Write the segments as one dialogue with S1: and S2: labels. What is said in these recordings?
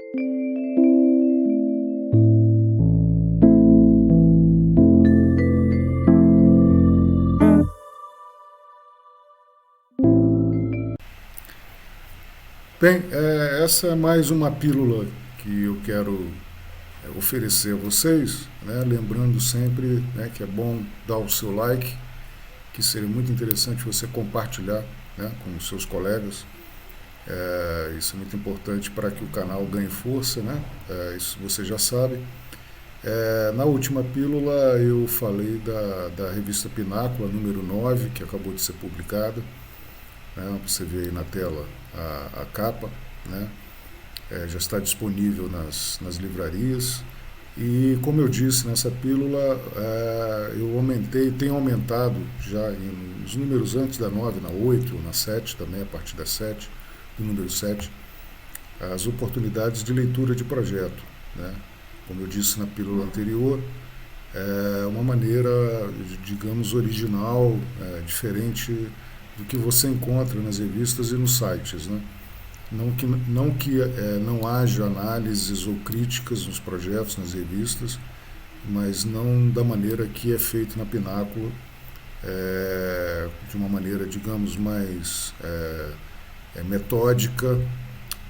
S1: Bem, essa é mais uma pílula que eu quero oferecer a vocês, né? Lembrando sempre, né, que é bom dar o seu like, que seria muito interessante você compartilhar, né, com os seus colegas. Isso é muito importante para que o canal ganhe força, né? Isso você já sabe. Na última pílula eu falei da revista Pinácula, número 9, que acabou de ser publicada. Né? Você vê aí na tela a capa, né? Já está disponível nas livrarias. E como eu disse nessa pílula, eu tenho aumentado já nos números antes da 9, na 8, na 7 também, a partir da 7, do número 7, as oportunidades de leitura de projeto, né? Como eu disse na pílula anterior, é uma maneira, digamos, original, diferente do que você encontra nas revistas e nos sites, né? Não que não haja análises ou críticas nos projetos, nas revistas, mas não da maneira que é feito na Pinácula, de uma maneira, digamos, mais metódica,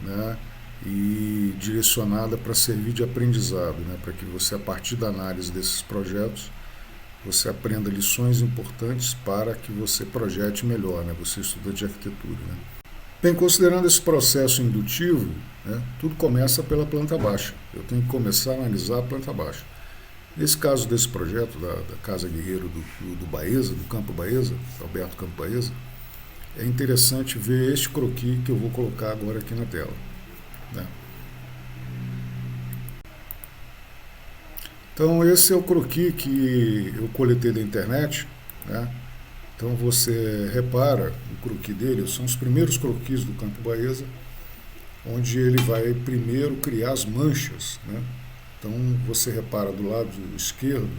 S1: né, e direcionada para servir de aprendizado, né, para que você, a partir da análise desses projetos, você aprenda lições importantes para que você projete melhor, né, você estudante de arquitetura, né. Bem, considerando esse processo indutivo, né, tudo começa pela planta baixa. Eu tenho que começar a analisar a planta baixa. Nesse caso desse projeto da Casa Guerreiro do Baeza, do Campo Baeza, Alberto Campo Baeza, é interessante ver este croquis que eu vou colocar agora aqui na tela, né. Então esse é o croquis que eu coletei da internet, né. Então você repara, o croquis dele, são os primeiros croquis do Campo Baeza, onde ele vai primeiro criar as manchas, né? Então você repara do lado esquerdo,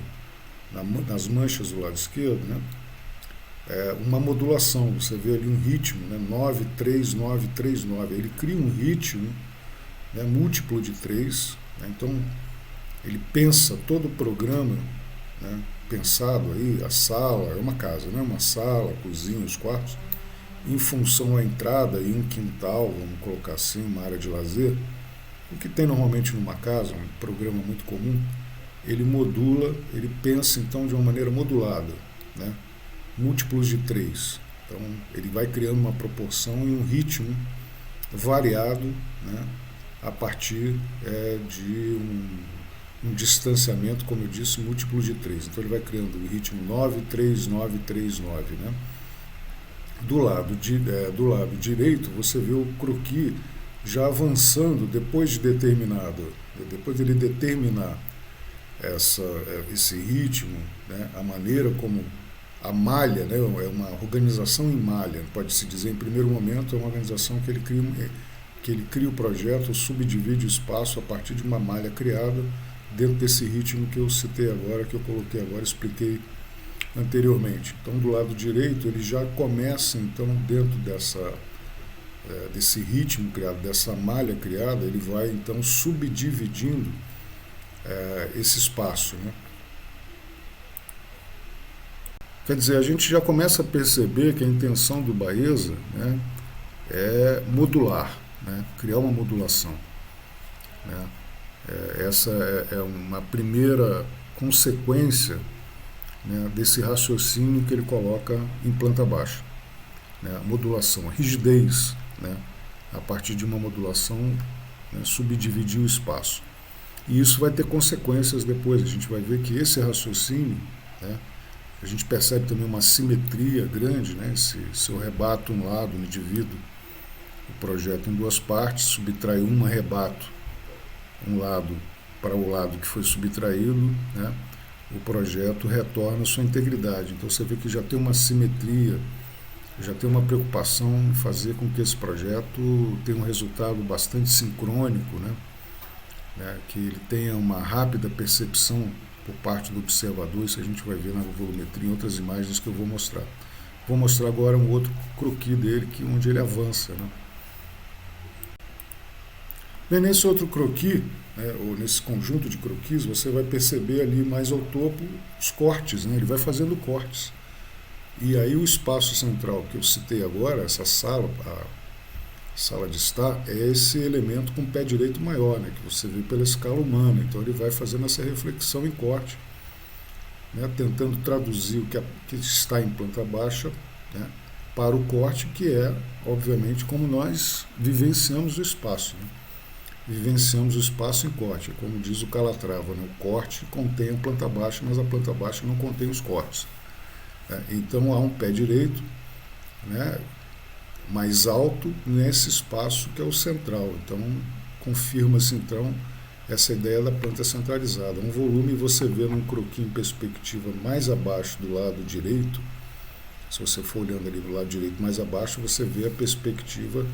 S1: nas manchas do lado esquerdo, né? Uma modulação, você vê ali um ritmo, né? 9-3-9-3-9, ele cria um ritmo, né, múltiplo de 3, né? Então ele pensa todo o programa, né, pensado aí, a sala, é uma casa, né? Uma sala, cozinha, os quartos, em função à entrada e um quintal, vamos colocar assim, uma área de lazer, o que tem normalmente numa casa, um programa muito comum, ele modula, ele pensa então de uma maneira modulada, né? Múltiplos de 3. Então ele vai criando uma proporção e um ritmo variado, né, a partir de um distanciamento, como eu disse, múltiplo de 3. Então ele vai criando o ritmo 9-3-9-3-9, né? Do lado direito você vê o croquis já avançando depois ele determinar esse ritmo, né? A maneira como a malha, né? É uma organização em malha, pode-se dizer, em primeiro momento é uma organização que ele cria o projeto, subdivide o espaço a partir de uma malha criada dentro desse ritmo que eu citei agora, que eu coloquei agora, expliquei anteriormente. Então do lado direito ele já começa então dentro desse ritmo criado, dessa malha criada, ele vai então subdividindo esse espaço, né? Quer dizer, a gente já começa a perceber que a intenção do Baeza, né, é modular, né, criar uma modulação, né. Essa é uma primeira consequência, né, desse raciocínio que ele coloca em planta baixa, né, modulação, a rigidez, né, a partir de uma modulação, né, subdividir o espaço. E isso vai ter consequências depois, a gente vai ver que esse raciocínio, né, a gente percebe também uma simetria grande, né, se eu rebato um lado, me divido o projeto em duas partes, subtraio uma, rebato um lado para o lado que foi subtraído, né, o projeto retorna à sua integridade. Então você vê que já tem uma simetria, já tem uma preocupação em fazer com que esse projeto tenha um resultado bastante sincrônico, né, que ele tenha uma rápida percepção por parte do observador. Isso a gente vai ver na volumetria em outras imagens que eu vou mostrar. Vou mostrar agora um outro croquis dele, onde ele avança, né. Bem, nesse outro croquis, né, ou nesse conjunto de croquis, você vai perceber ali mais ao topo os cortes, né, ele vai fazendo cortes. E aí o espaço central que eu citei agora, essa sala, a sala de estar, é esse elemento com pé direito maior, né, que você vê pela escala humana. Então ele vai fazendo essa reflexão em corte, né, tentando traduzir o que está em planta baixa, né, para o corte, que é, obviamente, como nós vivenciamos o espaço. Né? Vivenciamos o espaço em corte, como diz o Calatrava, né? O corte contém a planta baixa, mas a planta baixa não contém os cortes. Né? Então há um pé direito, né, mais alto nesse espaço que é o central. Então confirma-se então essa ideia da planta centralizada. Um volume você vê num croquis em perspectiva mais abaixo do lado direito. Se você for olhando ali do lado direito mais abaixo, você vê a perspectiva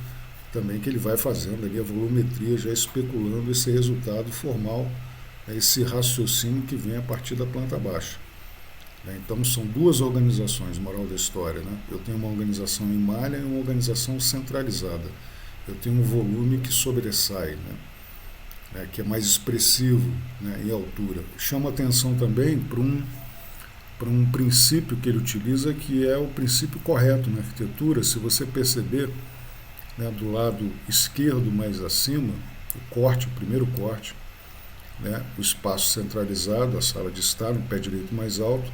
S1: também que ele vai fazendo ali, a volumetria, já especulando esse resultado formal, esse raciocínio que vem a partir da planta baixa. Então são duas organizações, moral da história. Né? Eu tenho uma organização em malha e uma organização centralizada. Eu tenho um volume que sobressai, né? Que é mais expressivo, né, em altura. Chama atenção também para um princípio que ele utiliza, que é o princípio correto na arquitetura. Se você perceber, né, do lado esquerdo mais acima, o corte, o primeiro corte, né, o espaço centralizado, a sala de estar, no pé direito mais alto,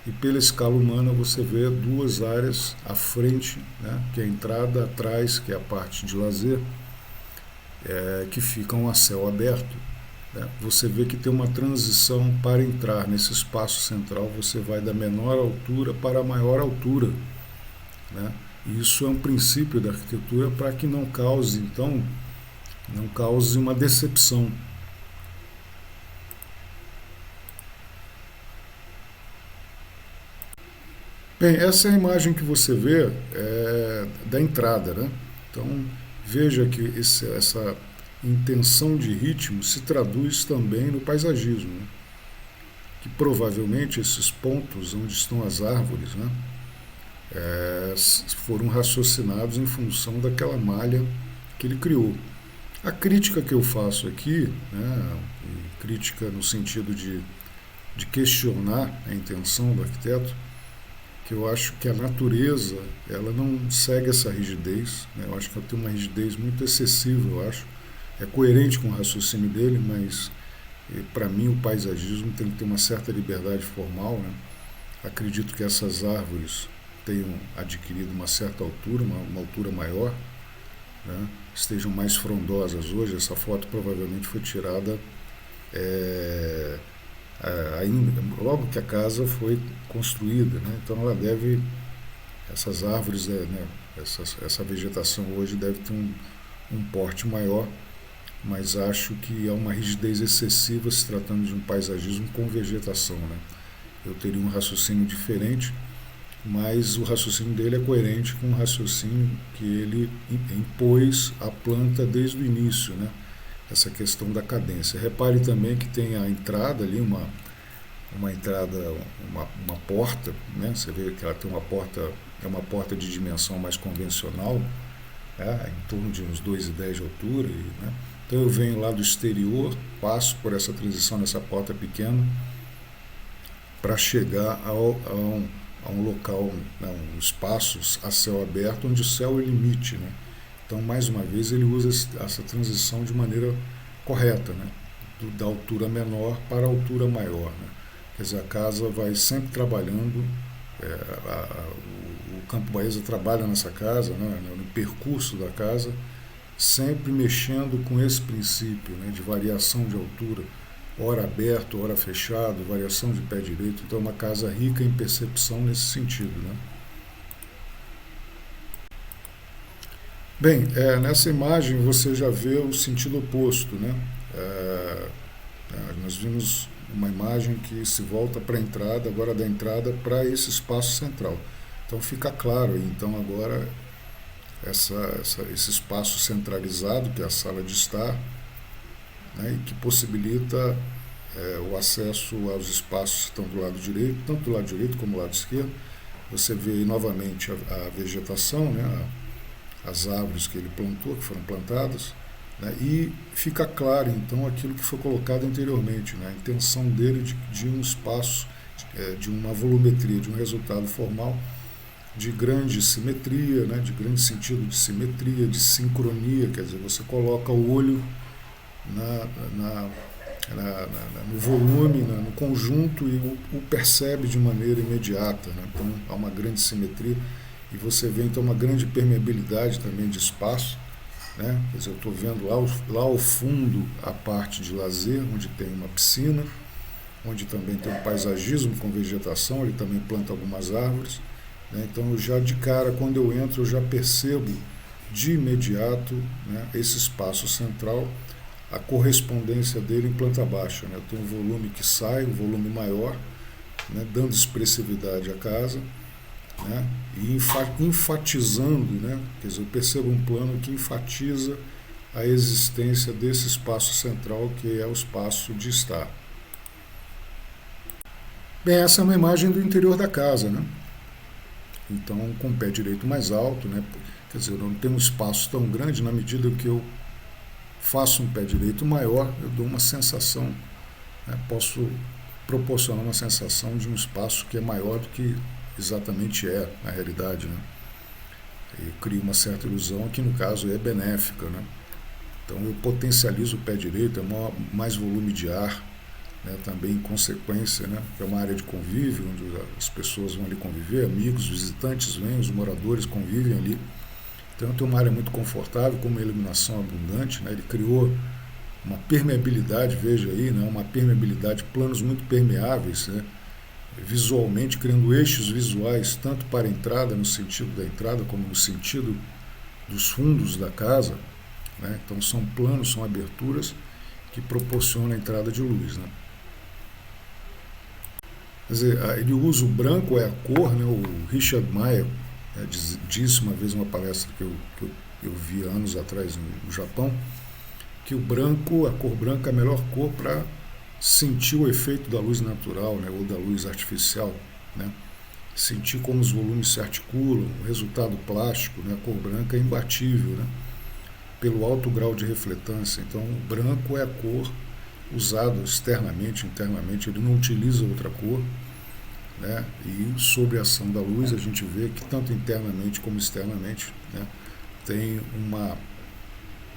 S1: e pela escala humana você vê duas áreas à frente, né, que é a entrada, atrás, que é a parte de lazer, que ficam a céu aberto. Né. Você vê que tem uma transição para entrar nesse espaço central, você vai da menor altura para a maior altura. Né. E isso é um princípio da arquitetura para que não cause, então, não cause uma decepção. Bem, essa é a imagem que você vê da entrada, né? Então, veja que essa intenção de ritmo se traduz também no paisagismo, né? Que provavelmente esses pontos onde estão as árvores, né, foram raciocinados em função daquela malha que ele criou. A crítica que eu faço aqui, né, crítica no sentido de questionar a intenção do arquiteto, que eu acho que a natureza ela não segue essa rigidez, né? Eu acho que ela tem uma rigidez muito excessiva, eu acho. É coerente com o raciocínio dele, mas para mim o paisagismo tem que ter uma certa liberdade formal. Né? Acredito que essas árvores tenham adquirido uma certa altura, uma altura maior, né? Estejam mais frondosas hoje. Essa foto provavelmente foi tirada ainda logo que a casa foi construída, né? Então ela deve, essas árvores, né, essa vegetação hoje deve ter um porte maior, mas acho que há uma rigidez excessiva se tratando de um paisagismo com vegetação, né? Eu teria um raciocínio diferente, mas o raciocínio dele é coerente com o raciocínio que ele impôs à planta desde o início, né? Essa questão da cadência. Repare também que tem a entrada ali, uma entrada, uma porta, né? Você vê que ela tem uma porta, é uma porta de dimensão mais convencional, né? Em torno de uns 2,10 de altura. Né? Então eu venho lá do exterior, passo por essa transição nessa porta pequena para chegar a um local, né? Um espaço a céu aberto, onde o céu é o limite, né? Então, mais uma vez, ele usa essa transição de maneira correta, né? Da altura menor para a altura maior. Né? Quer dizer, a casa vai sempre trabalhando, o Campo Baeza trabalha nessa casa, né? No percurso da casa, sempre mexendo com esse princípio, né? De variação de altura, hora aberto, hora fechado, variação de pé direito. Então, é uma casa rica em percepção nesse sentido, né? Bem, nessa imagem você já vê o sentido oposto, né? Nós vimos uma imagem que se volta para a entrada, agora da entrada para esse espaço central. Então fica claro, então agora esse espaço centralizado, que é a sala de estar, né? E que possibilita o acesso aos espaços que estão do lado direito, tanto do lado direito como do lado esquerdo. Você vê aí novamente a vegetação, né? As árvores que ele plantou, que foram plantadas, né? E fica claro, então, aquilo que foi colocado anteriormente, né? A intenção dele de um espaço, de uma volumetria, de um resultado formal de grande simetria, né? De grande sentido de simetria, de sincronia, quer dizer, você coloca o olho na, na, no volume, no conjunto e o percebe de maneira imediata, né? Então há uma grande simetria e você vê então uma grande permeabilidade também de espaço, né? Quer dizer, eu estou vendo lá ao fundo a parte de lazer, onde tem uma piscina, onde também tem um paisagismo com vegetação, ele também planta algumas árvores, né? Então eu já de cara, quando eu entro, eu já percebo de imediato, né, esse espaço central, a correspondência dele em planta baixa, né? Eu tenho um volume que sai, um volume maior, né, dando expressividade à casa, né, e enfatizando, né, quer dizer, eu percebo um plano que enfatiza a existência desse espaço central, que é o espaço de estar. Bem, essa é uma imagem do interior da casa, né? Então, com o pé direito mais alto, né? Quer dizer, eu não tenho um espaço tão grande, na medida que eu faço um pé direito maior, eu dou uma sensação, né? Posso proporcionar uma sensação de um espaço que é maior do que exatamente é na realidade, né? Eu crio uma certa ilusão que no caso é benéfica, né? Então eu potencializo o pé direito, é mais volume de ar, né? Também em consequência, né? É uma área de convívio, onde as pessoas vão ali conviver, amigos, visitantes vêm, os moradores convivem ali. Então tem uma área muito confortável, com uma iluminação abundante, né? Ele criou uma permeabilidade, veja aí, né? Uma permeabilidade, planos muito permeáveis, né? Visualmente, criando eixos visuais, tanto para a entrada, no sentido da entrada, como no sentido dos fundos da casa, né? Então são planos, são aberturas que proporcionam a entrada de luz, né? Quer dizer, ele usa o branco, é a cor, né? O Richard Meier, né, disse uma vez numa palestra que eu vi anos atrás no Japão, que o branco, a cor branca é a melhor cor para sentir o efeito da luz natural, né, ou da luz artificial, né? Sentir como os volumes se articulam, o resultado plástico, né? A cor branca é imbatível, né? Pelo alto grau de refletância. Então, o branco é a cor usada externamente, internamente, ele não utiliza outra cor, né? E sobre a ação da luz a gente vê que tanto internamente como externamente, né, tem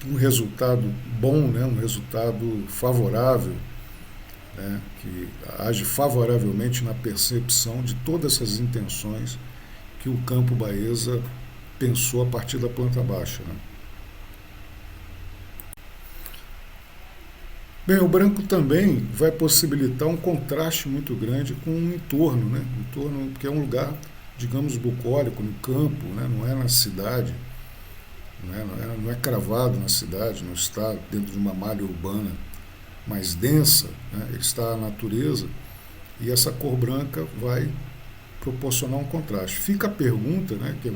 S1: um resultado bom, né? Um resultado favorável, né? Que age favoravelmente na percepção de todas essas intenções que o campo Baeza pensou a partir da planta baixa, né? Bem, o branco também vai possibilitar um contraste muito grande com o entorno, né? O entorno, que é um lugar, digamos, bucólico, no campo, né? Não é na cidade, não é cravado na cidade, não está dentro de uma malha urbana mais densa, né? Ele está na natureza e essa cor branca vai proporcionar um contraste. Fica a pergunta, né, que é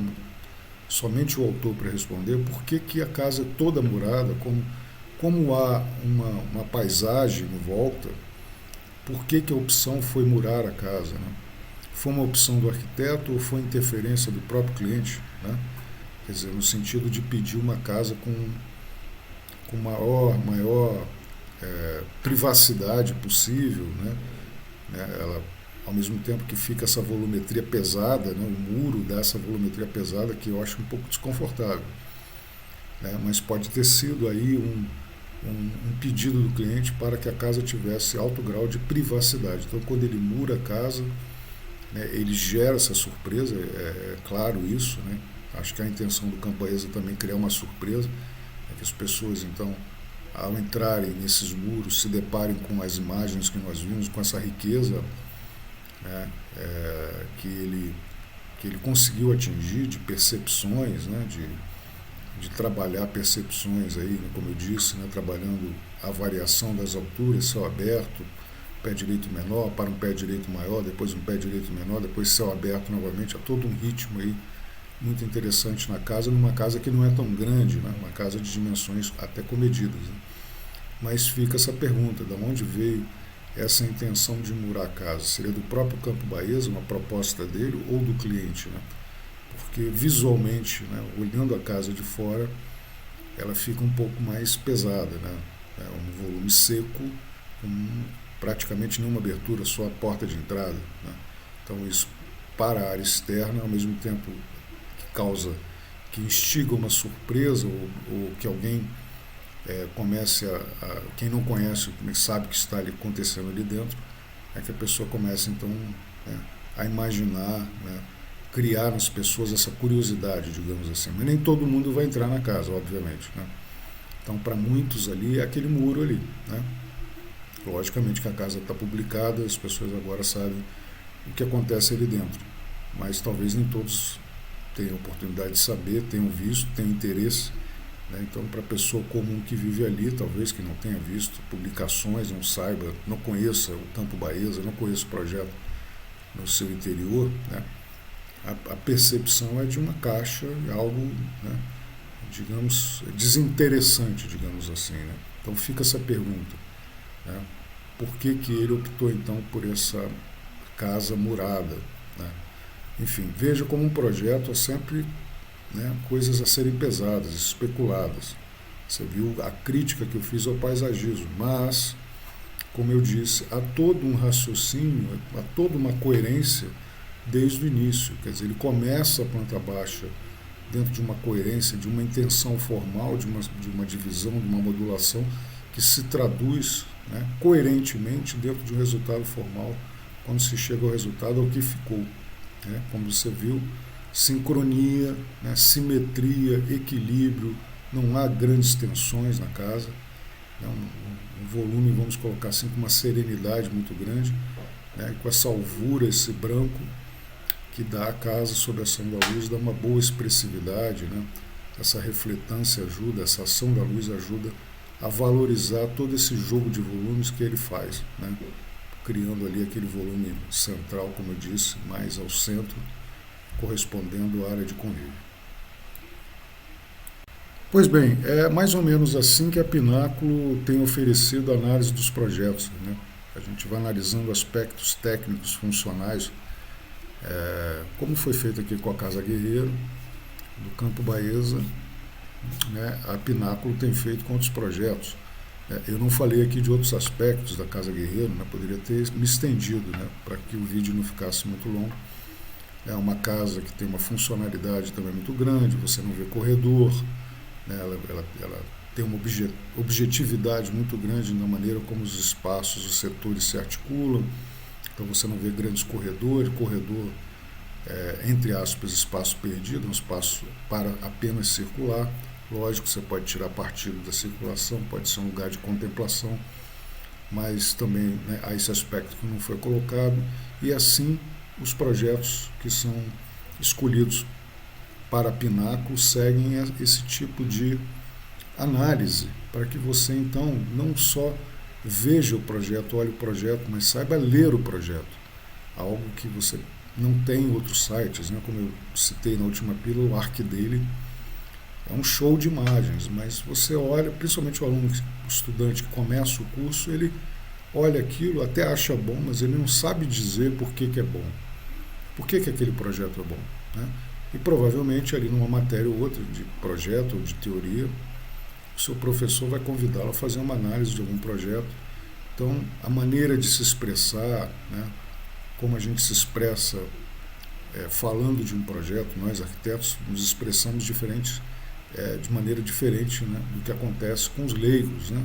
S1: somente o autor para responder, por que a casa é toda murada, como há uma paisagem em volta, por que a opção foi murar a casa, né? Foi uma opção do arquiteto ou foi interferência do próprio cliente, né? Quer dizer, no sentido de pedir uma casa com maior privacidade possível, né? Ela, ao mesmo tempo que fica essa volumetria pesada, né? O muro dá essa volumetria pesada que eu acho um pouco desconfortável, né? Mas pode ter sido aí um pedido do cliente para que a casa tivesse alto grau de privacidade. Então, quando ele mura a casa, né, ele gera essa surpresa, é claro isso, né? Acho que a intenção do Campo Baeza também é criar uma surpresa, que as pessoas, então, ao entrarem nesses muros, se deparem com as imagens que nós vimos, com essa riqueza, né, que ele conseguiu atingir de percepções, né, de trabalhar percepções aí, né, como eu disse, né, trabalhando a variação das alturas, céu aberto, pé direito menor, para um pé direito maior, depois um pé direito menor, depois céu aberto novamente, há todo um ritmo aí muito interessante na casa, numa casa que não é tão grande, né, uma casa de dimensões até comedidas, né? Mas fica essa pergunta, de onde veio essa intenção de murar a casa? Seria do próprio Campo Baeza, uma proposta dele, ou do cliente, né? Porque visualmente, né, olhando a casa de fora, ela fica um pouco mais pesada, né? É um volume seco, com praticamente nenhuma abertura, só a porta de entrada, né? Então isso para a área externa, ao mesmo tempo que causa, que instiga uma surpresa, ou que alguém comece quem não conhece, sabe que está ali acontecendo ali dentro, é que a pessoa comece então, né, a imaginar, né, criar nas pessoas essa curiosidade, digamos assim. Mas nem todo mundo vai entrar na casa, obviamente, né? Então, para muitos ali, é aquele muro ali, né? Logicamente que a casa está publicada, as pessoas agora sabem o que acontece ali dentro, mas talvez nem todos tenham oportunidade de saber, tenham visto, tenham interesse, né? Então, para a pessoa comum que vive ali, talvez que não tenha visto publicações, não saiba, não conheça o Campo Baeza, não conheça o projeto no seu interior, né? A percepção é de uma caixa, algo, né, digamos, desinteressante, digamos assim, né? Então fica essa pergunta, né? Por que ele optou então por essa casa murada, né? Enfim, veja como um projeto é sempre, né, coisas a serem pesadas, especuladas. Você viu a crítica que eu fiz ao paisagismo, mas, como eu disse, há todo um raciocínio, há toda uma coerência desde o início. Quer dizer, ele começa a planta baixa dentro de uma coerência, de uma intenção formal, de uma divisão, de uma modulação que se traduz, né, coerentemente dentro de um resultado formal, quando se chega ao resultado, ao que ficou, né? Como você viu, sincronia, né, simetria, equilíbrio, não há grandes tensões na casa, né, um volume, vamos colocar assim, com uma serenidade muito grande, né, com essa alvura, esse branco, que dá à casa, sob a ação da luz, dá uma boa expressividade, né? Essa refletância ajuda, essa ação da luz ajuda a valorizar todo esse jogo de volumes que ele faz, né? Criando ali aquele volume central, como eu disse, mais ao centro, correspondendo à área de convívio. Pois bem, é mais ou menos assim que a Pináculo tem oferecido a análise dos projetos, né? A gente vai analisando aspectos técnicos, funcionais, como foi feito aqui com a Casa Guerreiro, do Campo Baeza, né? A Pináculo tem feito com outros projetos. Eu não falei aqui de outros aspectos da Casa Guerreiro, né? Poderia ter me estendido, né, para que o vídeo não ficasse muito longo. É uma casa que tem uma funcionalidade também muito grande, você não vê corredor, né? Ela tem uma objetividade muito grande na maneira como os espaços, os setores se articulam. Então você não vê grandes corredor, entre aspas, espaço perdido, um espaço para apenas circular. Lógico, você pode tirar partido da circulação, pode ser um lugar de contemplação, mas também, né, há esse aspecto que não foi colocado, e assim os projetos que são escolhidos para Pináculo seguem esse tipo de análise, para que você então não só veja o projeto, olhe o projeto, mas saiba ler o projeto, algo que você não tem em outros sites, né? Como eu citei na última pílula, o ArcDaily é um show de imagens, mas você olha, principalmente o aluno, o estudante que começa o curso, ele olha aquilo, até acha bom, mas ele não sabe dizer por que é bom, por que aquele projeto é bom, né? E provavelmente ali numa matéria ou outra de projeto ou de teoria, o seu professor vai convidá-lo a fazer uma análise de algum projeto. Então, a maneira de se expressar, né, como a gente se expressa falando de um projeto, nós arquitetos nos expressamos de maneira diferente, né, do que acontece com os leigos, né?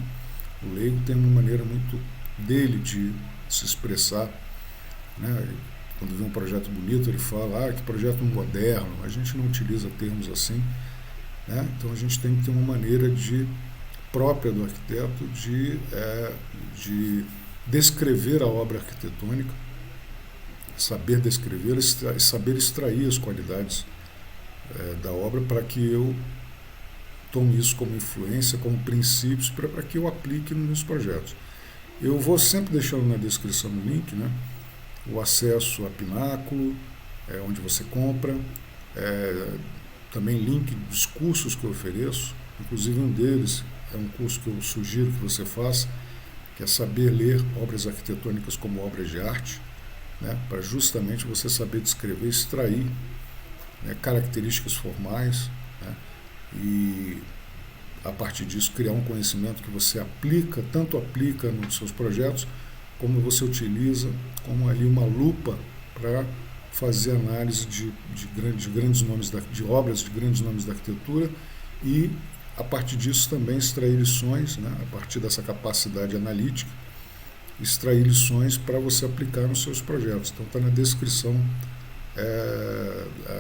S1: O leigo tem uma maneira muito dele de se expressar, né? Quando vê um projeto bonito, ele fala, que projeto moderno. A gente não utiliza termos assim, né? Então a gente tem que ter uma maneira própria do arquiteto de descrever a obra arquitetônica, saber descrevê-la e saber extrair as qualidades da obra, para que eu tome isso como influência, como princípios, para que eu aplique nos meus projetos. Eu vou sempre deixando na descrição o link, né, o acesso a Pináculo, onde você compra, também link dos cursos que eu ofereço, inclusive um deles é um curso que eu sugiro que você faça, que é saber ler obras arquitetônicas como obras de arte, né, para justamente você saber descrever, extrair, né, características formais, né, e a partir disso, criar um conhecimento que você aplica, tanto aplica nos seus projetos, como você utiliza como ali uma lupa para fazer análise de grandes nomes, de obras de grandes nomes da arquitetura e, a partir disso, também extrair lições, né, a partir dessa capacidade analítica, extrair lições para você aplicar nos seus projetos. Então está na descrição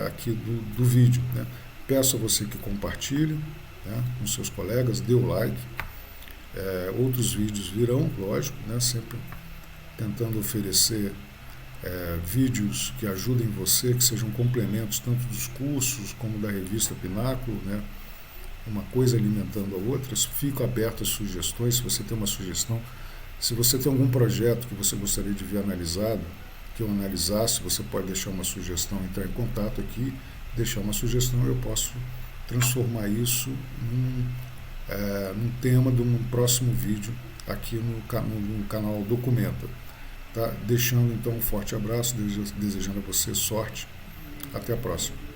S1: aqui do vídeo, né? Peço a você que compartilhe, né, com seus colegas, dê o like. Outros vídeos virão, lógico, né, sempre tentando oferecer vídeos que ajudem você, que sejam complementos tanto dos cursos como da revista Pináculo, né, uma coisa alimentando a outra. Fico aberto a sugestões, se você tem uma sugestão. Se você tem algum projeto que você gostaria de ver analisado, que eu analisasse, você pode deixar uma sugestão, entrar em contato aqui, deixar uma sugestão, eu posso transformar isso num tema de um próximo vídeo aqui no canal Documenta. Tá? Deixando então um forte abraço, desejando a você sorte. Até a próxima.